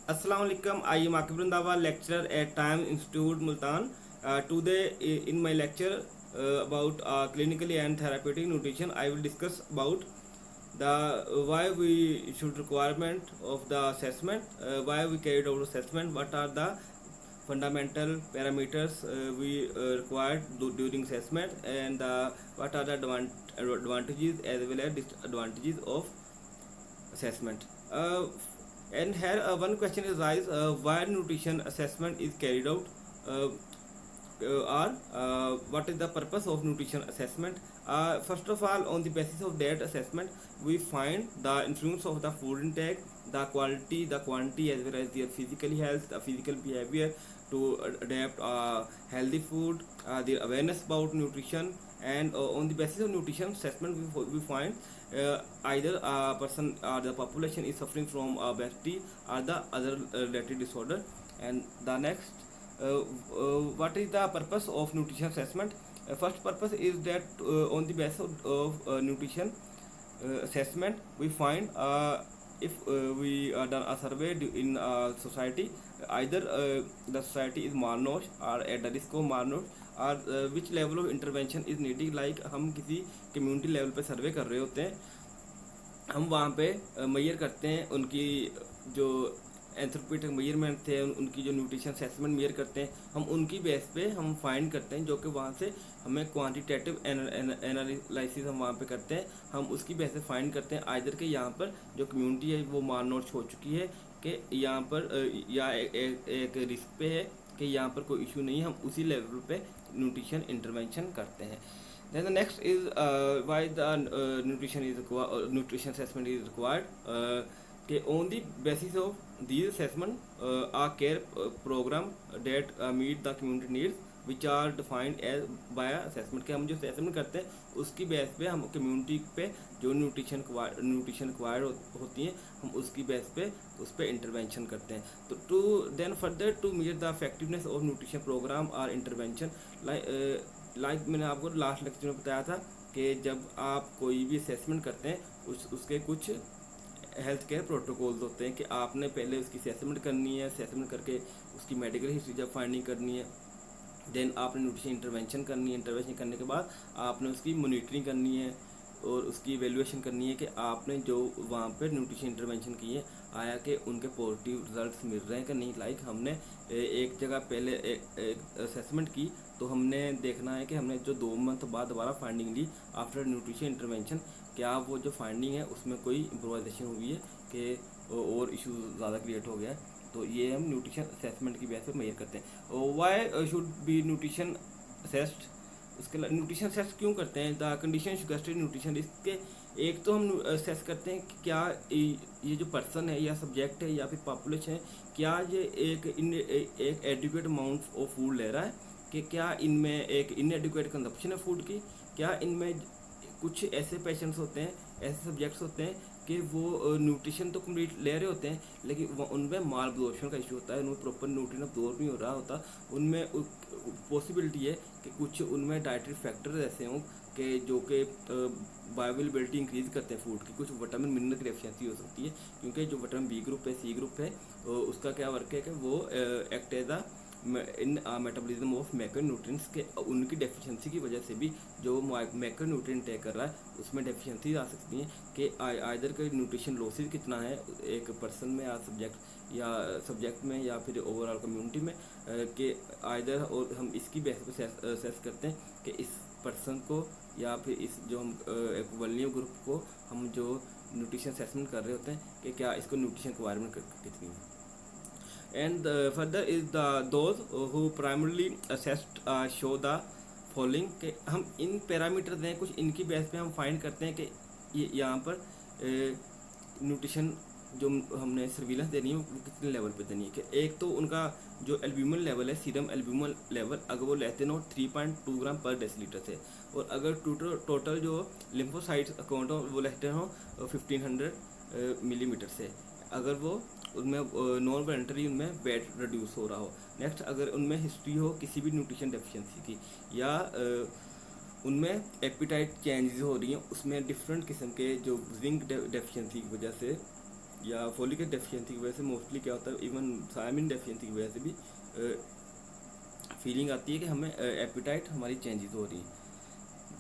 Assalamu alaikum. I am Akib Randhawa, lecturer at Time Institute, Multan. Today, in my lecture about clinically and therapeutic nutrition, I will discuss about the why we should requirement of the assessment, why we carried out assessment, what are the fundamental parameters we required during assessment, and what are the advantages as well as disadvantages of assessment. And here one question is rise, why nutrition assessment is carried out, uh, or what is the purpose of nutrition assessment. First of all, on the basis of that assessment, we find the influence of the food intake, the quality, the quantity, as well as their physical health, the physical behavior to adapt healthy food, their awareness about nutrition. And on the basis of nutrition assessment, we find either a person or the population is suffering from obesity or the other related disorder. And the next, what is the purpose of nutrition assessment? First purpose is that on the basis of nutrition assessment, we find if we done a survey in society, either the society is malnourished or at the risk of malnourished, और which level of intervention is needing, like हम किसी community level पे सर्वे कर रहे होते हैं, हम वहाँ पे मेजर करते हैं उनकी जो एंथ्रोपोमेट्रिक मेजरमेंट थे, उनकी जो न्यूट्रिशन असेसमेंट मेजर करते हैं, हम उनकी बेस पे हम फाइंड करते हैं, जो कि वहाँ से हमें क्वांटिटेटिव एनालिसिस हम वहाँ पे करते हैं, हम उसकी बेस पे फाइंड करते हैं आइदर के यहाँ पर जो कम्युनिटी है वो मालनोरिश हो चुकी है कि यहाँ पर या एक रिस्क पे है कि यहाँ पर कोई इशू नहीं है, हम उसी लेवल पे न्यूट्रिशन इंटरवेंशन करते हैं. Then the next is why the nutrition assessment is required. On the basis of these assessment, a care program that meet the community needs, which are defined as by assessment. कि हम जो assessment करते हैं उसकी base पे हम community पे जो न्यूट्रिशन रिक्वायर्ड होती हैं, हम उसकी बेस पे उस पर इंटरवेंशन करते हैं. तो to then further to measure the effectiveness of nutrition programme और इंटरवेंशन, लाइक मैंने आपको लास्ट लेक्चर में बताया था कि जब आप कोई भी असेसमेंट करते हैं उसके कुछ हेल्थ केयर प्रोटोकॉल्स होते हैं कि आपने पहले उसकी असेसमेंट करनी है, असेसमेंट करके उसकी मेडिकल हिस्ट्री जब फाइंडिंग करनी है, देन आपने न्यूट्रिशन इंटरवेंशन करनी है, इंटरवेंशन करने के बाद आपने उसकी मॉनिटरिंग करनी है और उसकी एवेल्यूएशन करनी है कि आपने जो वहाँ पे न्यूट्रिशन इंटरवेंशन की है आया कि उनके पॉजिटिव रिजल्ट्स मिल रहे हैं कि नहीं. लाइक हमने एक जगह पहले एक असेसमेंट की तो हमने देखना है कि हमने जो 2 मंथ बाद दोबारा फाइंडिंग ली आफ्टर न्यूट्रिशन इंटरवेंशन, क्या वो जो फाइंडिंग है उसमें कोई इम्प्रोवाइजेशन हुई है कि और इशू ज़्यादा क्रिएट हो गया है. तो ये हम न्यूट्रिशन असेसमेंट की बेस पे मेजर करते हैं. Why should be nutrition assessed, उसके न्यूट्रिशन असेस क्यों करते हैं? The condition suggested nutrition risk के एक तो हम असेस करते हैं कि क्या ये जो पर्सन है या सब्जेक्ट है या फिर पॉपुलेशन है, क्या ये एक एडिक्वेट अमाउंट ऑफ फूड ले रहा है, कि क्या इनमें एक इनएडिक्वेट कंजप्शन है फूड की, क्या इनमें कुछ ऐसे पेशेंट्स होते हैं, ऐसे सब्जेक्ट्स होते हैं कि वो न्यूट्रिशन तो कंप्लीट ले रहे होते हैं लेकिन उनमें माल अब्जॉर्प्शन का इशू होता है, उनमें प्रॉपर न्यूट्रिशन अब्जॉर्ब नहीं हो रहा होता. उनमें पॉसिबिलिटी है कि कुछ उनमें डाइटरी फैक्टर ऐसे हों कि जो कि बायोअवेलेबिलिटी इंक्रीज़ करते हैं फूड की, कुछ विटामिन मिनरल की डेफिशिएंसी हो सकती है, क्योंकि जो विटामिन बी ग्रुप है, सी ग्रुप है, उसका क्या वर्क है कि वो act as the in metabolism of macronutrients के, उनकी डेफिशिएंसी की वजह से भी जो मैक्रोन्यूट्रिएंट टेक कर रहा है उसमें डेफिशिएंसी आ सकती हैं कि आइदर का न्यूट्रिशन लॉसेज कितना है एक पर्सन में या सब्जेक्ट में या फिर ओवरऑल कम्युनिटी में, कि आइदर, और हम इसकी बेस पे असेस करते हैं कि इस पर्सन को या फिर इस जो हम एक वल्नियर ग्रुप को हम जो न्यूट्रिशन असेसमेंट कर रहे होते हैं कि क्या इसको न्यूट्रिशन रिक्वायरमेंट कितनी है. And further is those who primarily assessed show the following, कि हम इन पैरामीटर दें कुछ, इनकी बेस पे हम फाइंड करते हैं कि ये यहाँ पर न्यूट्रिशन जो हमने सर्विलेंस देनी है वो कितने लेवल पे देनी है. कि एक तो उनका जो एल्ब्यूमिन लेवल है, सीरम एल्ब्यूमिन लेवल, अगर वो लेते हैं 3.2 ग्राम पर डेसीलीटर से, और अगर टोटल जो लिम्फोसाइट्स अकाउंट हो वो लेते हो 1500 मिलीमीटर से, अगर वो उनमें नॉन वॉलंटरी उनमें वेट रिड्यूस हो रहा हो. नेक्स्ट, अगर उनमें हिस्ट्री हो किसी भी न्यूट्रिशन डेफिशिएंसी की, या उनमें एपिटाइट चेंजेस हो रही हैं, उसमें डिफरेंट किस्म के जो जिंक डेफिशिएंसी की वजह से या फोलिक एसिड डेफिशिएंसी की वजह से मोस्टली क्या होता है, इवन थायमिन डेफिशिएंसी की वजह से भी फीलिंग आती है कि हमें एपिटाइट हमारी चेंजेस हो रही है.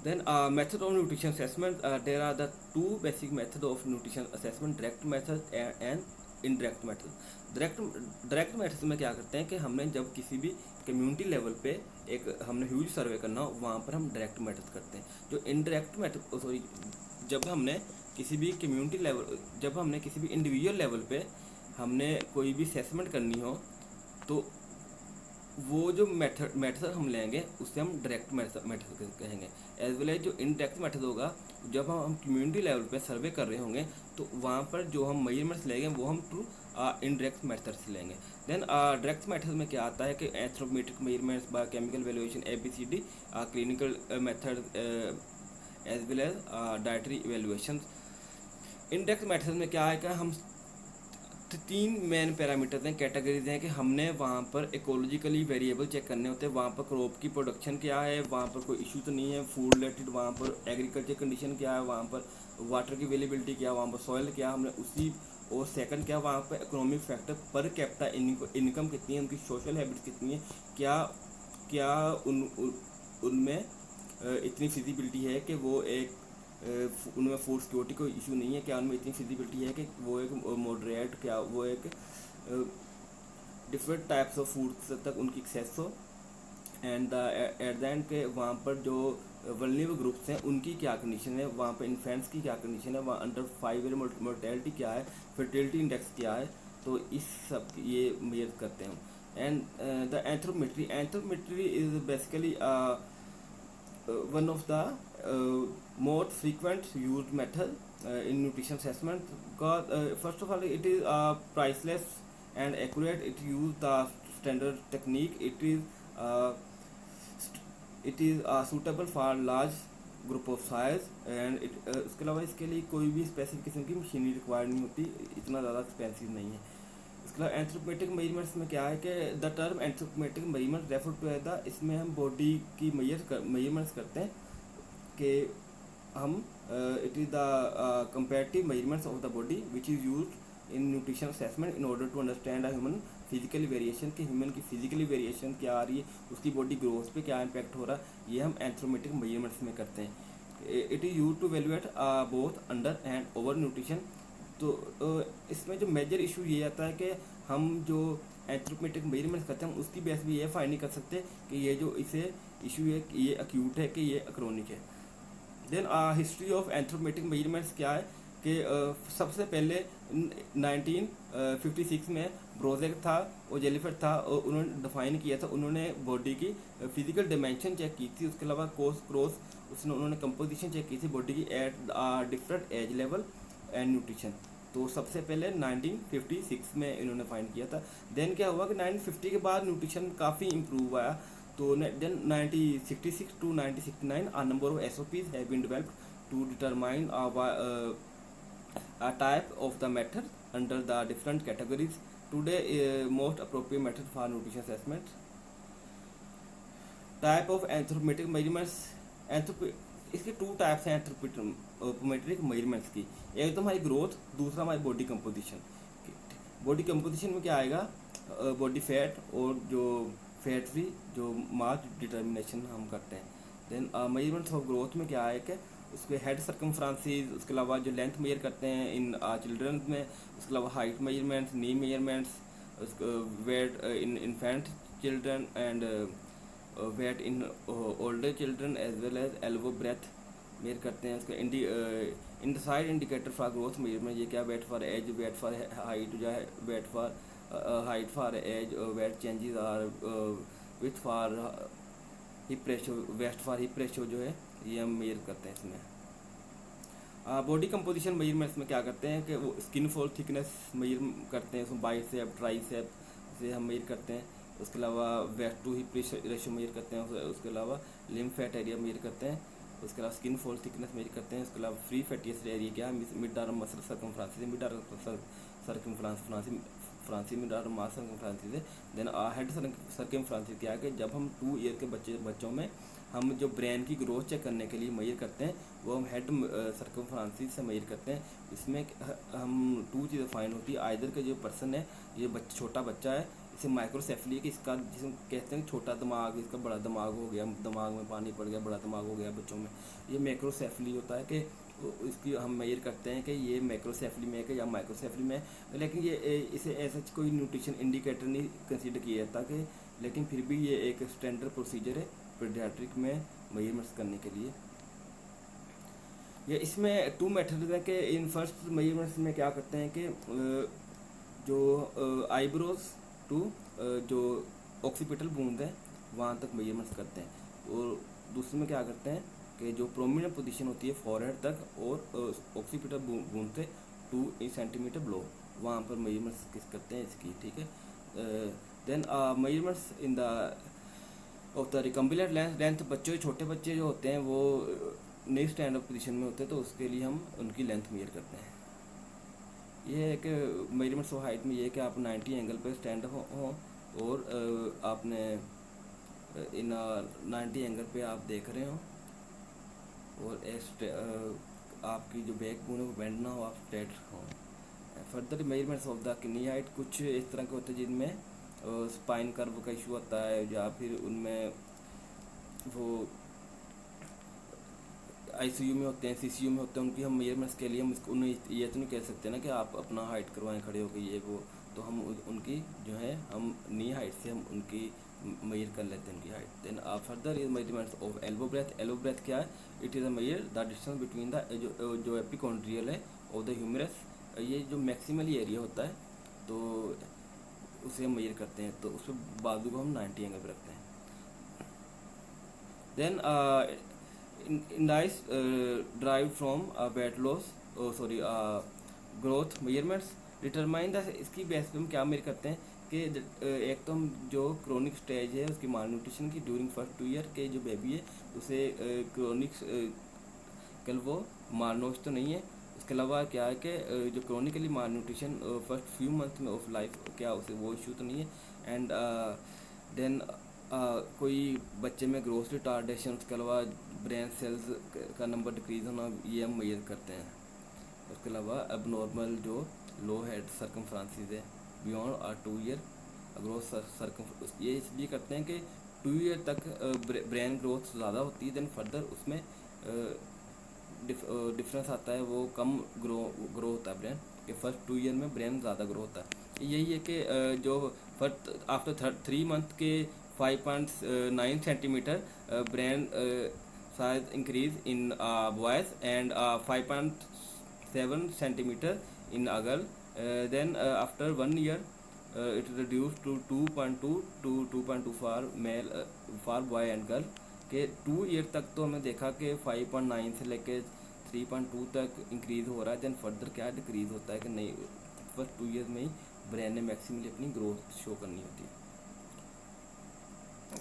Then method of nutrition assessment, there are the two basic method of nutrition assessment, direct method and indirect method. Direct method में क्या करते हैं कि हमने जब किसी भी कम्युनिटी लेवल पे एक हमने ह्यूज सर्वे करना हो, वहाँ पर हम डायरेक्ट मेथड करते हैं. जो इनडायरेक्ट मेथड, सॉरी, जब हमने किसी भी कम्युनिटी लेवल, जब हमने किसी भी इंडिविजुअल लेवल पे हमने कोई भी असेसमेंट करनी हो, तो वो जो मेथड हम लेंगे उससे हम डायरेक्ट मेथड कहेंगे. एज वेल एज जो इनडायरेक्ट मेथड होगा, जब हम कम्युनिटी लेवल पे सर्वे कर रहे होंगे, तो वहाँ पर जो हम मेजरमेंट्स लेंगे वो हम थ्रू इनडायरेक्ट मेथड से लेंगे. देन डायरेक्ट मेथड में क्या आता है कि anthropometric measurements, biochemical valuation, ABCD, clinical method as well as dietary evaluation. Indirect method में क्या है कि हम तीन मेन पैरामीटर्स हैं, कैटेगरीज हैं कि हमने वहाँ पर इकोलॉजिकली वेरिएबल चेक करने होते हैं. वहाँ पर क्रॉप की प्रोडक्शन क्या है, वहाँ पर कोई इशू तो नहीं है, फूड रिलेटेड, वहाँ पर एग्रीकल्चर कंडीशन क्या है, वहाँ पर वाटर की अवेलेबिलिटी क्या है, वहाँ पर सॉइल क्या, हमने उसी. और सेकंड क्या, वहाँ पर economic factor, per capita income कितनी है, उनकी सोशल हैबिट्स कितनी है, क्या क्या उनमें इतनी फिजिबिलिटी है कि वो एक उनमें फूड सिक्योरिटी कोई इशू नहीं है, क्या उनमें इतनी फिजिबिलिटी है कि वो एक मॉडरेट, क्या वो एक डिफरेंट टाइप्स ऑफ फूड तक उनकी एक्सेस हो. एंड एट द एंड के वहाँ पर जो वल्नरेबल ग्रुप्स हैं उनकी क्या कंडीशन है, वहाँ पर इन्फेंट्स की क्या कंडीशन है, वहाँ अंडर 5 ईयर मोर्टेलिटी क्या है, फर्टिलिटी इंडेक्स क्या है. तो इस सब ये मेजर करते हैं. And the anthropometry is basically one of the most frequent used method in nutrition assessment, because first of all it is priceless and accurate. It use the standard technique. It is suitable for large group of size, and इसके अलावा इसके लिए कोई भी specific किस्म की machinery required नहीं होती, इतना ज़्यादा एक्सपेंसिव नहीं है. इसके अलावा एंथ्रोपोमेट्रिक मेजरमेंट्स में क्या है कि the term anthropometric measurement refer to है द, इसमें हम बॉडी की मेजरमेंट्स करते हैं कि हम it is the comparative measurements of the body which is used in nutrition assessment in order to understand a human physically variation, कि human की फिजिकली वेरिएशन क्या आ रही है, उसकी बॉडी ग्रोथ पे क्या इम्पैक्ट हो रहा है, ये हम एंथ्रोपोमेट्रिक मेजरमेंट्स में करते हैं. It is use to valuate both under and over nutrition. तो इसमें जो मेजर इशू ये आता है कि हम जो एंथ्रोपोमेट्रिक मेजरमेंट्स करते हैं, उसकी बेस भी ये फाइंड नहीं कर सकते कि ये जो इसे इशू है ये अक्यूट है कि ये अक्रोनिक है. Then history of anthropometric measurements क्या है कि सबसे पहले 1956 में ब्रोजेक था और जेलीफेट था, और उन्होंने डिफाइन किया था, उन्होंने बॉडी की फिजिकल डिमेंशन चेक की थी. उसके अलावा क्रॉस उन्होंने कंपोजिशन चेक की थी बॉडी की at different age level and nutrition. तो सबसे पहले 1956 में इन्होंने फाइंड किया था. देन क्या हुआ कि 1950 के बाद न्यूट्रिशन काफ़ी इम्प्रूव आया. तो then 1966 to 1969 a number of SOPs have been developed to determine a type of the method under the different categories. Today most appropriate method for nutrition assessment. Type of anthropometric measurements. इसके two types हैं anthropometric measurements की. एक तो हमारी growth, दूसरा हमारी body composition. Body composition में क्या आएगा, बॉडी फैट और जो फैट फ्री जो मास डिटर्मिनेशन हम करते हैं. देन मेजरमेंट्स ऑफ ग्रोथ में क्या है कि उसके हेड सर्कमफ्रेंसेस, उसके अलावा जो लेंथ मेजर करते हैं इन चिल्ड्रन में, उसके अलावा height measurements, knee measurements, weight in infant children and weight in older children as well as elbow breadth measure करते हैं. उसके indices indicator for growth measurement, ये क्या, weight for age, weight for height, जो है weight for height for age, weight changes are with for hip ratio, waist for hip ratio जो है ये हम मेजर करते हैं इसमें. बॉडी कंपोजिशन मेजरमेंट्स में क्या करते हैं कि वो स्किन फॉल थिकनेस मेजर करते हैं, उसमें बाइसेप ट्राइसेप से हम मेजर करते हैं. उसके अलावा waist to hip ratio measure करते हैं. उसके अलावा लिम्फ फैट एरिया मेजर करते हैं. उसके अलावा स्किन फॉल थिकनेस मेजर करते हैं. उसके अलावा फ्री फैटी एसिड एरिया क्या, mid arm muscle circumference, mid arm circumference mid arm mass circumference से. देन हेड सर्कमफ्रेंस क्या है कि जब हम 2 ईयर के बच्चों में हम जो ब्रेन की ग्रोथ चेक करने के लिए मेजर करते हैं वो हम हेड सर्कमफ्रेंस से मेजर करते हैं। इसमें हम 2 चीज़ें फाइंड होती है। आइदर के जो पर्सन है, ये छोटा बच्चा है, इसे माइक्रोसेफली है कि इसका जिसे कहते हैं छोटा दिमाग, इसका बड़ा दिमाग हो गया, दिमाग में पानी पड़ गया, बड़ा दिमाग हो गया बच्चों में, ये मैक्रोसेफली होता है कि इसकी हम मेजर करते हैं कि ये मैक्रोसेफली में है या माइक्रोसेफली में है। लेकिन ये इसे ऐसा कोई न्यूट्रिशन इंडिकेटर नहीं कंसीडर किया जाता कि, लेकिन फिर भी ये एक स्टैंडर्ड प्रोसीजर है पीडियाट्रिक में मेजरमेंट्स करने के लिए। ये इसमें 2 मेथड है कि इन फर्स्ट मेजरमेंट्स में क्या करते हैं कि जो आईब्रोज टू जो ऑक्सीपिटल बूंद है वहाँ तक मेजरमेंट्स करते हैं, और दूसरे में क्या करते हैं कि जो प्रोमिनेंट पोजीशन होती है फॉरहेड तक और ऑक्सीपिटल बूंद से 2 सेंटीमीटर बिलो वहाँ पर मेजरमेंट्स किस करते हैं इसकी, ठीक है। Then measurements in the of the recumbent length बच्चों, छोटे बच्चे जो होते हैं वो नहीं स्टैंड अप पोजीशन में होते हैं, तो उसके लिए हम उनकी लेंथ मेजर करते हैं। ये है कि मेजरमेंट्स ऑफ हाइट में ये है कि आप 90 एंगल पर स्टैंड अप हो और आपने इन 90 एंगल पे आप देख रहे हो और आपकी जो बैक बोन है वो बेंड ना हो, आप स्ट्रेट हो। Further measurements of the kidney height कुछ इस तरह के होते हैं जिनमें स्पाइन कर्व का इशू आता है, या फिर उनमें वो आईसीयू में होते हैं, सीसीयू में होते हैं, उनकी हम मेजरमेंट्स के लिए हम उन्हें ये तो नहीं कह सकते ना कि आप अपना हाइट करवाएं खड़े होकर ये वो, तो हम उनकी जो है हम नी हाइट से हम उनकी मेजर कर लेते हैं उनकी height. Then further is measurements of elbow breadth. Elbow breadth क्या है? It is a measure the distance between the जो एपिकॉन्ड्रियल है ऑफ द ह्यूमरस, ये जो मैक्सिमल एरिया होता है तो उसे हम मेजर करते हैं, तो उस पर बाजू को हम 90 एंगल पर रखते हैं। Then indice derived from weight loss growth measurements determine the, इसकी बेस पे हम क्या मेजर करते हैं कि एक तो हम जो क्रोनिक स्टेज है उसकी माल न्यूट्रिशन की ड्यूरिंग फर्स्ट 2 ईयर के जो बेबी है उसे क्रोनिक कल वो मालनोश तो नहीं है। उसके अलावा क्या है कि जो क्रोनिकली माल न्यूट्रिशन फर्स्ट फ्यू मंथ में ऑफ लाइफ क्या उसे वो इशू तो नहीं है। एंड देन कोई बच्चे में ग्रोथ रिटार्डेशन, उसके अलावा ब्रेन सेल्स का नंबर डिक्रीज होना, ये हम मेजर करते हैं। उसके अलावा अबनॉर्मल जो लो हेड सर्कमफ्रेंसेस है बियॉन्ड 2 ईयर ग्रोथ सर्कम, ये इसलिए करते हैं कि 2 ईयर तक ब्रेन ग्रोथ ज़्यादा होती है, देन फर्दर उसमें डिफरेंस आता है, वो कम ग्रो होता है ब्रेन के फर्स्ट 2 ईयर में ब्रेन ज़्यादा ग्रो होता है। यही है कि जो फर्स्ट आफ्टर 3 मंथ के 5.9 centimetre brain size increase in boys and 5.7 centimetre in girl. Then after 1 year it reduced to 2.2 to 2.2 for boy and girl के 2 ईयर तक। तो हमें देखा कि 5.9 से लेके 3.2 तक इंक्रीज हो रहा है, देन फर्दर क्या डिक्रीज होता है कि नहीं, फर्स्ट 2 ईयर में ही ब्रेन ने मैक्सिमली अपनी ग्रोथ शो करनी होती है।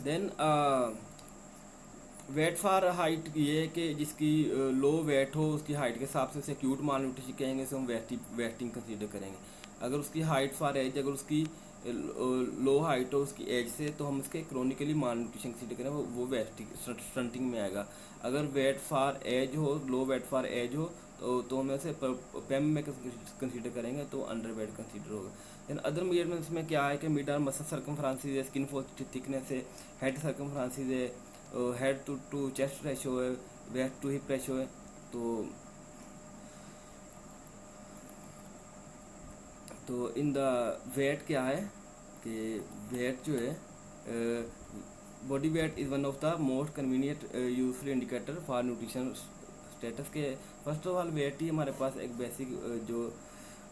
देन वेट फॉर हाइट, ये है कि जिसकी लो वेट हो उसकी हाइट के हिसाब से उसे एक्यूट माल न्यूट्रिशन कहेंगे, उसे हम वेस्टिंग कंसीडर करेंगे। अगर उसकी हाइट फॉर एज, अगर उसकी लो हाइट हो उसकी एज से, तो हम उसके क्रोनिकली माल न्यूट्रिशन कंसीडर करें, वो वेस्टिंग स्टंटिंग में आएगा। अगर वेट फॉर एज हो, लो वेट फॉर एज हो, तो हम ऐसे पेम में कंसीडर करेंगे, तो अंडर वेट कंसीडर होगा। देन अदर मेजरमेंट्स में क्या है कि मिड आर्म मसल सर्कमफ्रेंसेस है, स्किन थिकनेस है, हेड सर्कमफ्रेंसेस है, हेड टू चेस्ट रेशो है, वेस्ट टू हिप रेशो है। तो इन द वेट क्या है कि वेट जो है body weight is one of the most convenient useful indicator for nutrition status के। फर्स्ट ऑफ ऑल वेट ही हमारे पास एक बेसिक जो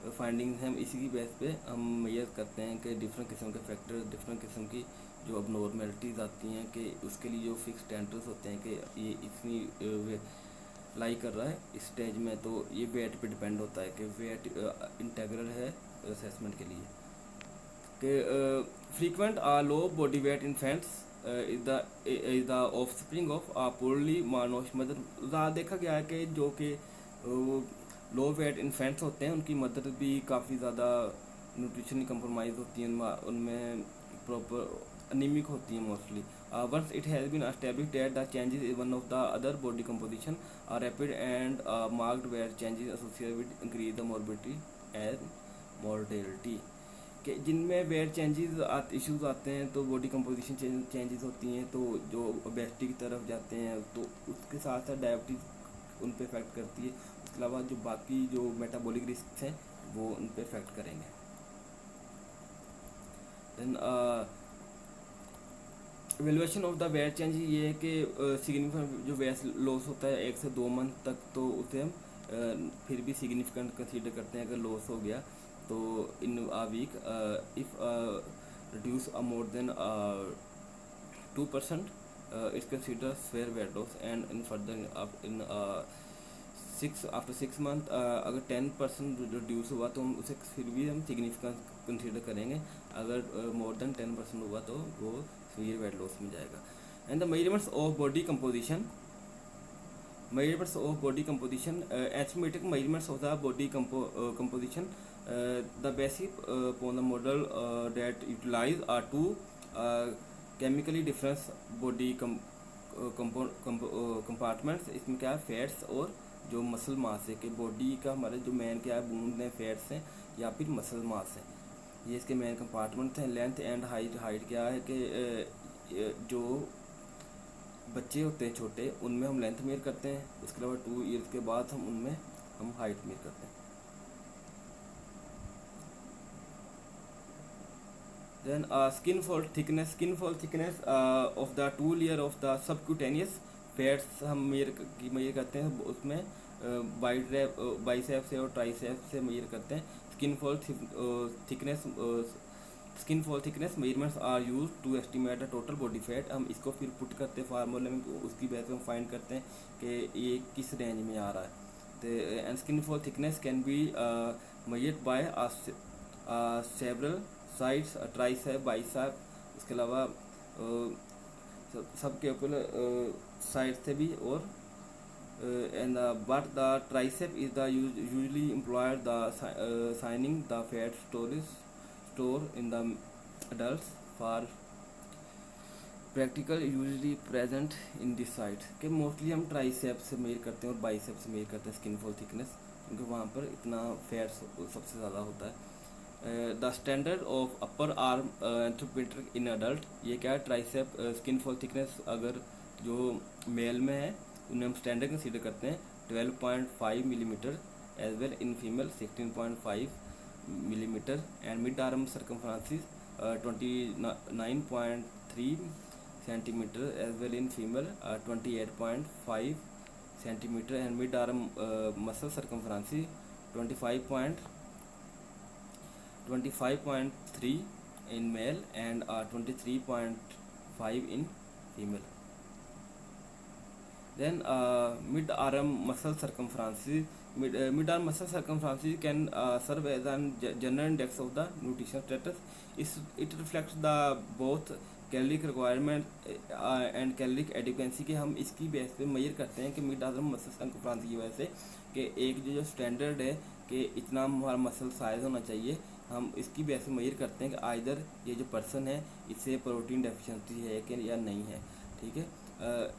फाइंडिंग्स हैं, इसी की बेस पे हम मेजर करते हैं कि डिफरेंट किस्म के फैक्टर, डिफरेंट किस्म की जो अब नॉर्मेलिटीज़ आती हैं कि उसके लिए जो फिक्स स्टैंडर्ड्स होते हैं कि ये इतनी लाई कर रहा है इस स्टेज में, तो ये वेट पे डिपेंड होता है कि वेट इंटेग्रल है असेसमेंट के लिए। कि frequent low body weight infants is the offspring of poorly malnourished mother. ज़्यादा देखा गया है कि जो कि लो वेट इन्फेंट्स होते हैं उनकी मदर भी काफ़ी ज़्यादा न्यूट्रिशन कंप्रोमाइज़ होती है, उनमें प्रॉपर anemic होती हैं mostly. Once it has been established that the changes in one of the other body composition are rapid and marked where changes associated with increase the morbidity and mortality. कि जिनमें where changes issues आते हैं तो body composition changes होती हैं, तो जो obesity की तरफ जाते हैं तो उसके साथ साथ डायबिटीज़ उन पर इफेक्ट करती है. उसके अलावा जो बाकी जो मेटाबॉलिक रिस्क हैं वो उन पर इफेक्ट करेंगे. Then evaluation of the wear change ये है कि सिग्निफिकेंट जो वेयर लॉस होता है 1 से 2 मंथ तक, तो उसे हम फिर भी सिग्निफिकेंट कंसीडर करते हैं. अगर लॉस हो गया तो in a week if reduce more than 2%, it's consider fair weight loss. And in further in 6 month अगर 10% रिड्यूस हुआ तो हम उसे फिर भी हम सिग्निफिकेंट कंसीडर करेंगे. अगर मोर देन 10% हुआ तो वो सीवियर वेट लॉस में जाएगा. And the measurements of body composition, estimated measurements of the body composition. The basic upon the model that utilize are two chemically different body compartments. इसमें क्या है, फैट्स और जो मसल मास है. कि body का हमारे जो मेन क्या है, बोन है, फैट्स हैं या फिर मसल मास है, ये इसके मेन कंपार्टमेंट हैं. लेंथ एंड हाइट क्या है कि जो बच्चे होते हैं छोटे उनमें हम लेंथ मेयर करते हैं. उसके अलावा 2 ईयर्स के बाद हम हाइट मेयर करते हैं. Then skin fold thickness of the 2 layer of the subcutaneous fats हम मेयर करते हैं. उसमें बाइसेप से और ट्राइसेप से मेयर करते हैं. Skin fold thickness measurements are use to estimate the total body fat. हम इसको फिर पुट करते हैं फार्मूले में, उसकी बेस पे हम फाइंड करते हैं कि ये किस रेंज में आ रहा है. तो and skin fold thickness can be measured by several sides, tricep, bicep. उसके अलावा सब के ऊपर साइड से भी. और and but the tricep is the usually employed the signing the fat store in the adults for practical usually present in this side. कि mostly हम ट्राइसेप से मेयर करते हैं और बाइसेप से मेयर करते हैं स्किन फोल्ड थिकनेस, क्योंकि वहाँ पर इतना फैट सबसे ज़्यादा होता है. The standard of upper arm anthropometric in adult, ये क्या है, ट्राइसेप स्किन फोल्ड थिकनेस अगर जो मेल में है उन्हें हम स्टैंडर्ड कंसीडर करते हैं 12.5 millimetre. As well in female 16.5 millimetre. And mid arm circumference 29.3 centimetre. As well in female 28.5 centimetre. And mid arm muscle circumference 25.3 in male and 23.5 in female. Then mid-arm muscle circumference can serve as a general index of the nutrition status. It reflects the both caloric requirement and caloric adequacy के हम इसकी base पे major करते हैं कि mid arm muscle circumference की वजह से कि एक जो स्टैंडर्ड है कि इतना हमारा मसल साइज होना चाहिए, हम इसकी बेस पे मेजर करते हैं कि आइदर ये जो पर्सन है इससे प्रोटीन डेफिशिएंसी है कि या नहीं है. ठीक है,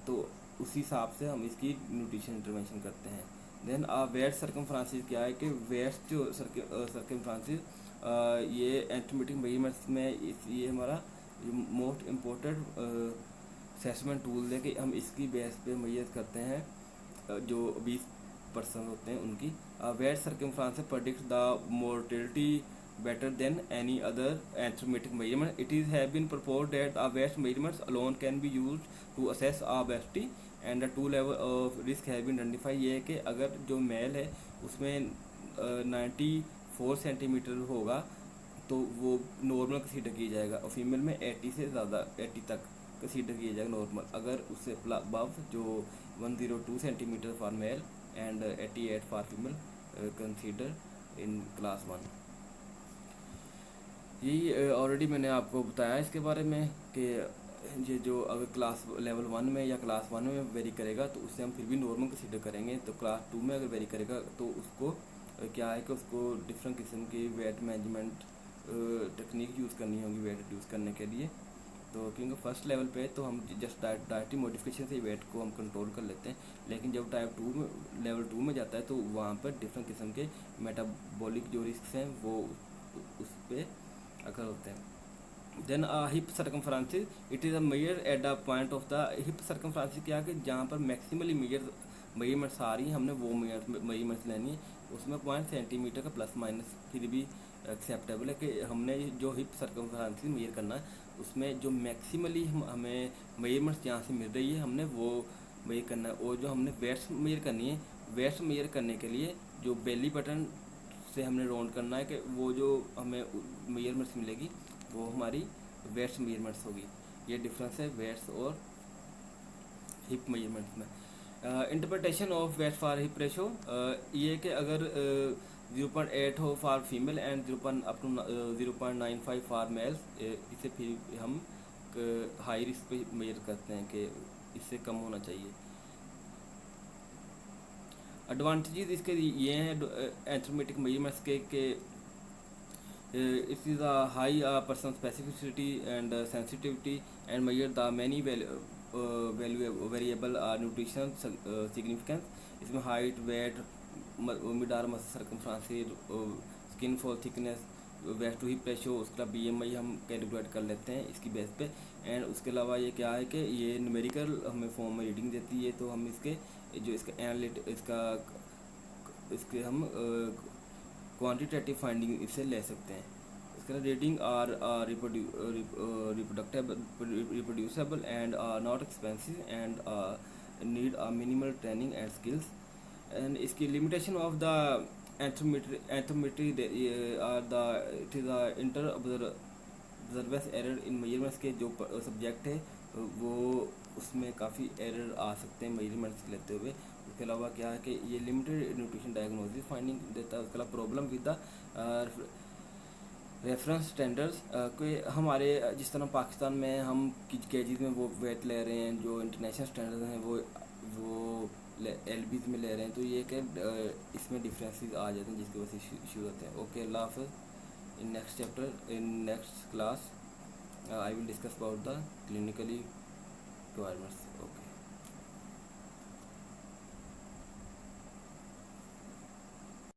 तो उसी हिसाब से हम इसकी न्यूट्रिशन इंटरवेंशन करते हैं. देन वेस्ट सर्कमफ्रेंस क्या है कि वेस्ट जो सर्कमफ्रेंस ये एंथ्रोपोमेट्रिक मेजरमेंट्स में ये हमारा मोस्ट इम्पोर्टेंट असेसमेंट टूल है कि हम इसकी बेस पे मेजर करते हैं जो 20% होते हैं उनकी. Waist circumference predict the mortality better than any other anthropometric measurement. It is have been proposed that waist measurements alone can be used to assess obesity and the 2 level of risk have been identified. ये है कि अगर जो mail है उसमें 94 centimetre होगा तो वो नॉर्मल कंसीडर किया जाएगा, और फीमेल में 80 से ज़्यादा 80 तक कंसीडर किया जाएगा नॉर्मल. अगर उससे अबव जो 102 centimetre for male and 88 for female consider in class 1. यही ऑलरेडी मैंने आपको बताया इसके बारे में कि ये जो अगर क्लास लेवल 1 में या क्लास 1 में वेरी करेगा तो उससे हम फिर भी नॉर्मल कंसीडर करेंगे. तो क्लास 2 में अगर वेरी करेगा तो उसको क्या है कि उसको डिफरेंट किस्म की वेट मैनेजमेंट टेक्निक यूज़ करनी होगी वेट रिड्यूस करने के लिए. तो क्योंकि फर्स्ट लेवल पे तो हम जस्ट डायरेक्टली मॉडिफिकेशन से वेट को हम कंट्रोल कर लेते हैं, लेकिन जब टाइप 2 में लेवल 2 में जाता है तो वहाँ पर डिफरेंट किस्म के मेटाबॉलिक जो रिस्क हैं वो उस पर अगर होते हैं। Then hip circumferences, it is a measure at the point of the hip circumferences, क्या कि जहाँ पर मैक्सिमली मेजरमेंट्स आ रही हैं हमने वो मेजरमेंट्स लेनी है, उसमें 0.1 सेंटीमीटर का प्लस माइनस फिर भी एक्सेप्टेबल है कि हमने जो हिप सर्कमफ्रेंसेस मेजर करना है उसमें जो मैक्सिमली हमें मेजरमेंट्स जहाँ से मिल रही है हमने वो मेजर करना है। और जो हमने वेट्स मेजर करनी है, वेट्स मेजर करने के लिए जो बेली बटन से हमने राउंड करना है कि वो जो हमें मेजरमेंट्स मिलेगी वो हमारी वेट्स मेजरमेंट्स होगी। ये डिफरेंस है वेट्स और हिप मेजरमेंट्स में। Interpretation of weight for hip ratio, ये कि अगर 0.8 हो for female and 0.95 for males, इसे फिर हम हाई रिस्क पे मेजर करते हैं कि इससे कम होना चाहिए। एडवांटेजेस इसके ये हैं एंथ्रोमेटिक मेजरमेंट्स के it is a high person specificity and sensitivity and measure the many variable nutrition significance, इसमें height, weight, mid arm muscle circumference, skin fall thickness, waist to hip ratio, उसका BMI हम calculate कर लेते हैं इसकी base पे। And उसके अलावा ये क्या है कि ये न्यूमेरिकल हमें फॉर्म में रीडिंग देती है, तो हम इसके जो इसका इसके हम क्वांटिटेटिव फाइंडिंग इससे ले सकते हैं। इसके rating are reproducible and are not expensive and need a minimal training and skills. And इसकी limitation of the anthropometry are the it is inter observance error in measurements के जो सब्जेक्ट है वो उसमें काफ़ी एरर आ सकते हैं मेजरमेंट्स लेते हुए। उसके अलावा क्या है कि ये लिमिटेड न्यूट्रिशन डायग्नोसिस फाइंडिंग देता है। उसके अलावा problem with the reference standards के हमारे जिस तरह पाकिस्तान में हम केजीज में वो वेट ले रहे हैं, जो इंटरनेशनल स्टैंडर्ड हैं वो LBs में ले रहे हैं, तो ये कि इसमें डिफरेंसेस आ जाते हैं जिसकी वजह से इशू होते हैं। ओके, अल्लाह हाफ़िज़। In next chapter in next class I will discuss about the clinically requirements. Okay.